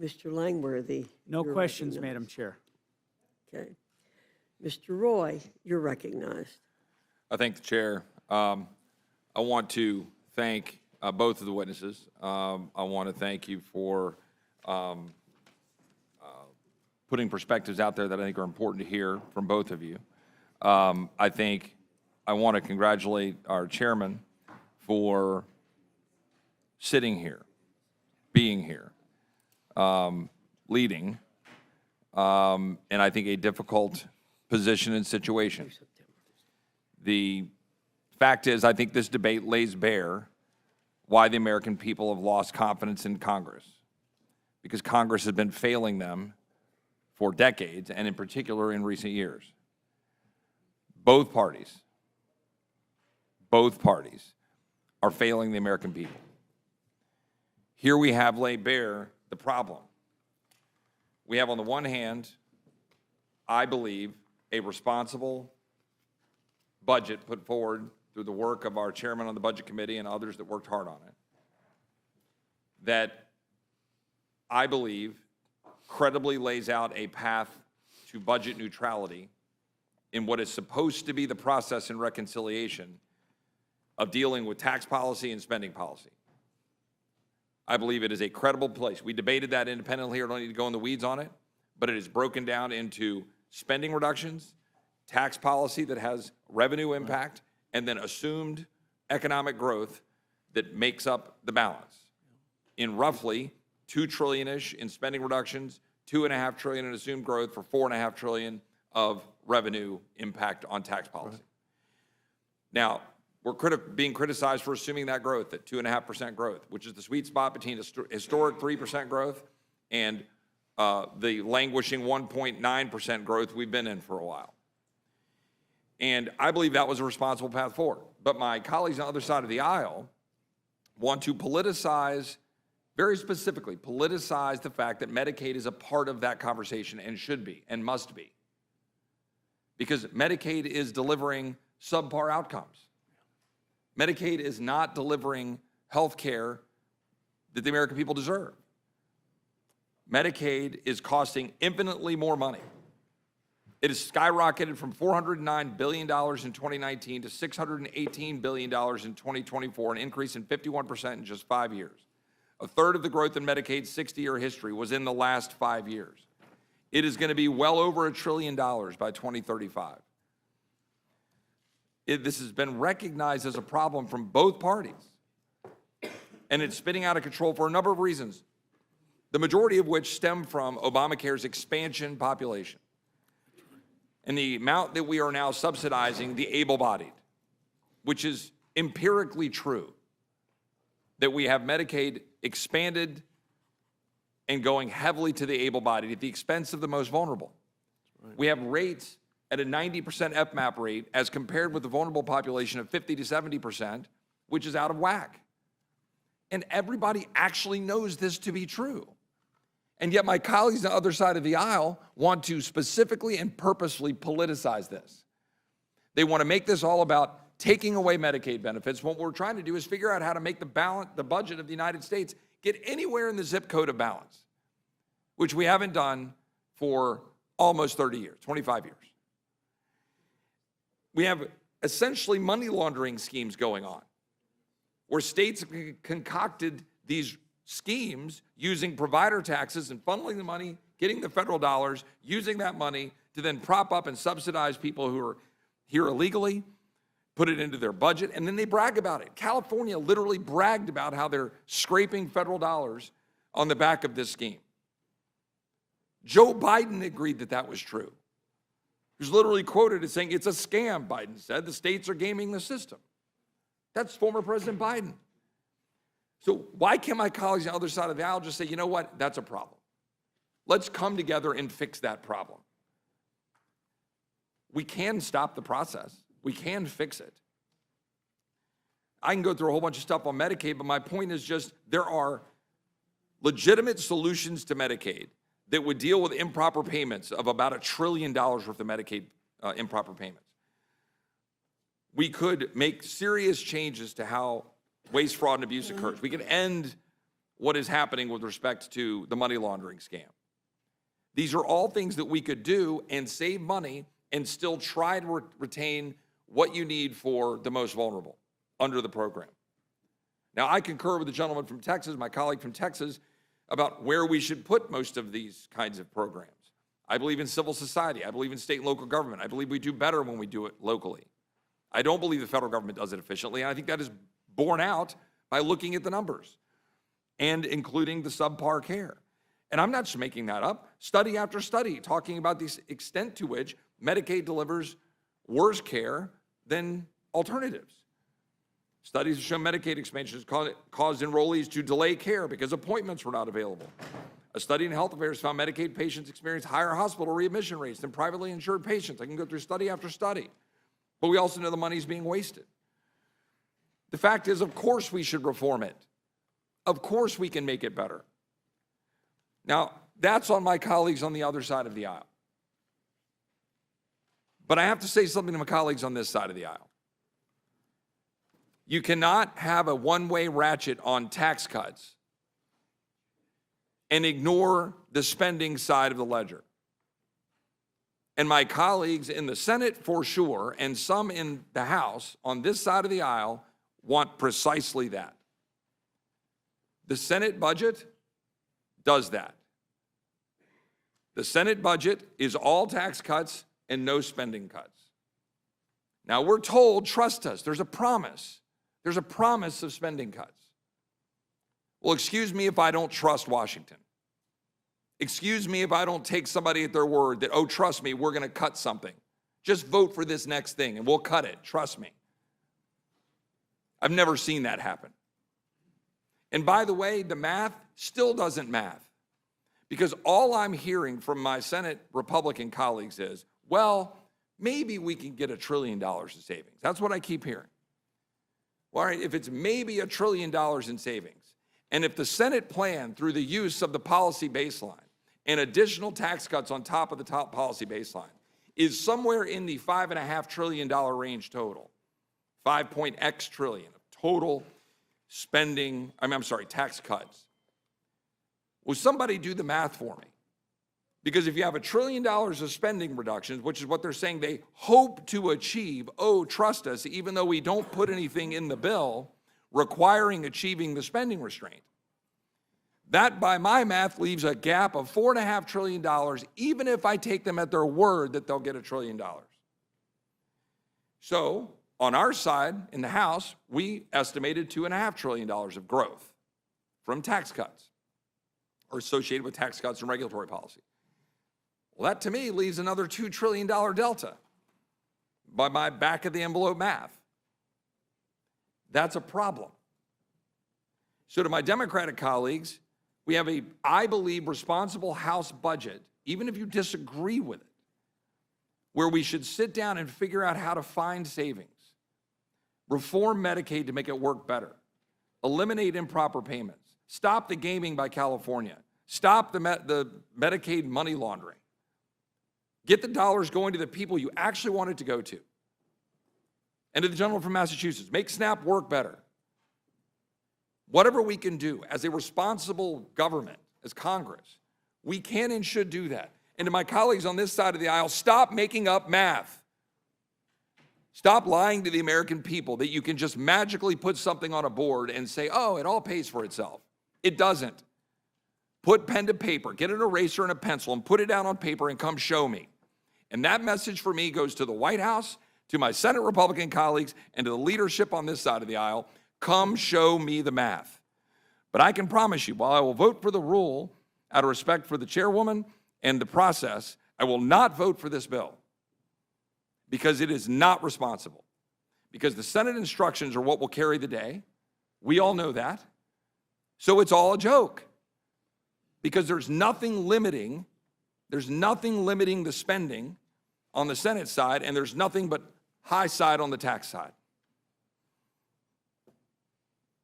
Mr. Langworthy. No you're questions, recognized. Madam Chair. Okay. Mr. Roy, you're recognized. I thank the chair. I want to thank both of the witnesses. I want to thank you for putting perspectives out there that I think are important to hear from both of you. I think I want to congratulate our chairman for sitting here, being here, leading, and I think a difficult position and situation. The fact is, I think this debate lays bare why the American people have lost confidence in Congress, because Congress has been failing them for decades, and in particular in recent years. Both parties are failing the American people. Here we have laid bare the problem. We have, on the one hand, I believe, a responsible budget put forward through the work of our chairman on the Budget Committee and others that worked hard on it, that I believe credibly lays out a path to budget neutrality in what is supposed to be the process and reconciliation of dealing with tax policy and spending policy. I believe it is a credible place. We debated that independently here. I don't need to go in the weeds on it, but it is broken down into spending reductions, tax policy that has revenue impact, and then assumed economic growth that makes up the balance. In roughly $2 trillion-ish in spending reductions, $2.5 trillion in assumed growth for $4.5 trillion of revenue impact on tax policy. Now, we're being criticized for assuming that growth at 2.5% growth, which is the sweet spot between historic 3% growth and the languishing 1.9% growth we've been in for a while. And I believe that was a responsible path forward. But my colleagues on the other side of the aisle want to politicize, very specifically, politicize the fact that Medicaid is a part of that conversation and should be and must be. Because Medicaid is delivering subpar outcomes. Medicaid is not delivering health care that the American people deserve. Medicaid is costing infinitely more money. It has skyrocketed from $409 billion in 2019 to $618 billion in 2024, an increase in 51% in just 5 years. A third of the growth in Medicaid's 60-year history was in the last 5 years. It is going to be well over $1 trillion by 2035. This has been recognized as a problem from both parties, and it's spinning out of control for a number of reasons, the majority of which stem from Obamacare's expansion population and the amount that we are now subsidizing the able-bodied, which is empirically true, that we have Medicaid expanded and going heavily to the able-bodied at the expense of the most vulnerable. Right. We have rates at a 90% FMAP rate as compared with the vulnerable population of 50 to 70%, which is out of whack. And everybody actually knows this to be true. And yet my colleagues on the other side of the aisle want to specifically and purposefully politicize this. They want to make this all about taking away Medicaid benefits. What we're trying to do is figure out how to make the budget of the United States get anywhere in the zip code of balance, which we haven't done for almost 30 years, 25 years. We have essentially money laundering schemes going on, where states concocted these schemes using provider taxes and funneling the money, getting the federal dollars, using that money to then prop up and subsidize people who are here illegally, put it into their budget, and then they brag about it. California literally bragged about how they're scraping federal dollars on the back of this scheme. Joe Biden agreed that that was true. He was literally quoted as saying, "It's a scam," Biden said. "The states are gaming the system." That's former President Biden. So why can't my colleagues on the other side of the aisle just say, you know what, that's a problem. Let's come together and fix that problem. We can stop the process. We can fix it. I can go through a whole bunch of stuff on Medicaid, but my point is just there are legitimate solutions to Medicaid that would deal with improper payments of about $1 trillion worth of Medicaid improper payments. We could make serious changes to how waste, fraud, and abuse occurs. We could end what is happening with respect to the money laundering scam. These are all things that we could do and save money and still try to retain what you need for the most vulnerable under the program. Now, I concur with the gentleman from Texas, my colleague from Texas, about where we should put most of these kinds of programs. I believe in civil society. I believe in state and local government. I believe we do better when we do it locally. I don't believe the federal government does it efficiently, and I think that is borne out by looking at the numbers and including the subpar care. And I'm not just making that up. Study after study talking about the extent to which Medicaid delivers worse care than alternatives. Studies have shown Medicaid expansions caused enrollees to delay care because appointments were not available. A study in Health Affairs found Medicaid patients experience higher hospital readmission rates than privately insured patients. I can go through study after study. But we also know the money's being wasted. The fact is, of course we should reform it. Of course we can make it better. Now, that's on my colleagues on the other side of the aisle. But I have to say something to my colleagues on this side of the aisle. You cannot have a one-way ratchet on tax cuts and ignore the spending side of the ledger. And my colleagues in the Senate, for sure, and some in the House on this side of the aisle want precisely that. The Senate budget does that. The Senate budget is all tax cuts and no spending cuts. Now, we're told, trust us, there's a promise. There's a promise of spending cuts. Well, excuse me if I don't trust Washington. Excuse me if I don't take somebody at their word that, oh, trust me, we're going to cut something. Just vote for this next thing and we'll cut it. Trust me. I've never seen that happen. And by the way, the math still doesn't math. Because all I'm hearing from my Senate Republican colleagues is, well, maybe we can get $1 trillion in savings. That's what I keep hearing. Well, all right, if it's maybe $1 trillion in savings, and if the Senate plan through the use of the policy baseline and additional tax cuts on top of the top policy baseline is somewhere in the $5.5 trillion range total, 5.x trillion of total spending, tax cuts. Will somebody do the math for me? Because if you have $1 trillion of spending reductions, which is what they're saying they hope to achieve, oh, trust us, even though we don't put anything in the bill requiring achieving the spending restraint. That, by my math, leaves a gap of $4.5 trillion, even if I take them at their word that they'll get $1 trillion. So, on our side, in the House, we estimated $2.5 trillion of growth from tax cuts, or associated with tax cuts and regulatory policy. Well, that to me leaves another $2 trillion delta by my back of the envelope math. That's a problem. So to my Democratic colleagues, we have a, I believe, responsible House budget, even if you disagree with it, where we should sit down and figure out how to find savings, reform Medicaid to make it work better, eliminate improper payments, stop the gaming by California, stop the Medicaid money laundering, get the dollars going to the people you actually want it to go to. And to the gentleman from Massachusetts, make SNAP work better. Whatever we can do as a responsible government, as Congress, we can and should do that. And to my colleagues on this side of the aisle, stop making up math. Stop lying to the American people that you can just magically put something on a board and say, oh, it all pays for itself. It doesn't. Put pen to paper, get an eraser and a pencil and put it down on paper and come show me. And that message for me goes to the White House, to my Senate Republican colleagues, and to the leadership on this side of the aisle. Come show me the math. But I can promise you, while I will vote for the rule out of respect for the chairwoman and the process, I will not vote for this bill because it is not responsible. Because the Senate instructions are what will carry the day. We all know that. So it's all a joke. Because there's nothing limiting the spending on the Senate side, and there's nothing but high side on the tax side.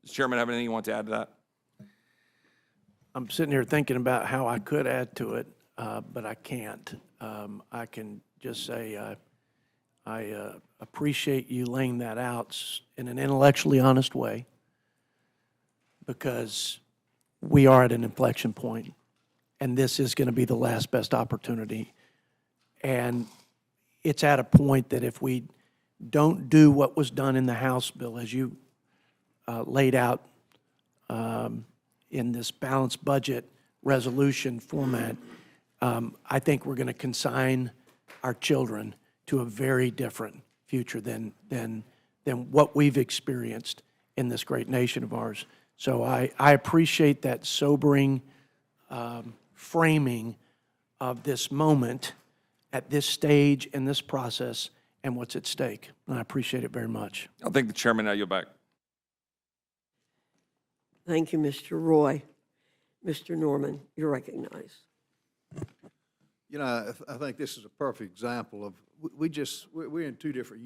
Does the chairman have anything you want to add to that? I'm sitting here thinking about how I could add to it, but I can't. I can just say I appreciate you laying that out in an intellectually honest way, because we are at an inflection point, and this is going to be the last best opportunity. And it's at a point that if we don't do what was done in the House bill, as you laid out in this balanced budget resolution format, I think we're going to consign our children to a very different future than what we've experienced in this great nation of ours. So I appreciate that sobering framing of this moment at this stage in this process and what's at stake. And I appreciate it very much. I'll thank the chairman. Now you're back. Thank you, Mr. Roy. Mr. Norman, you're recognized. You know, I think this is a perfect example of, we're in two different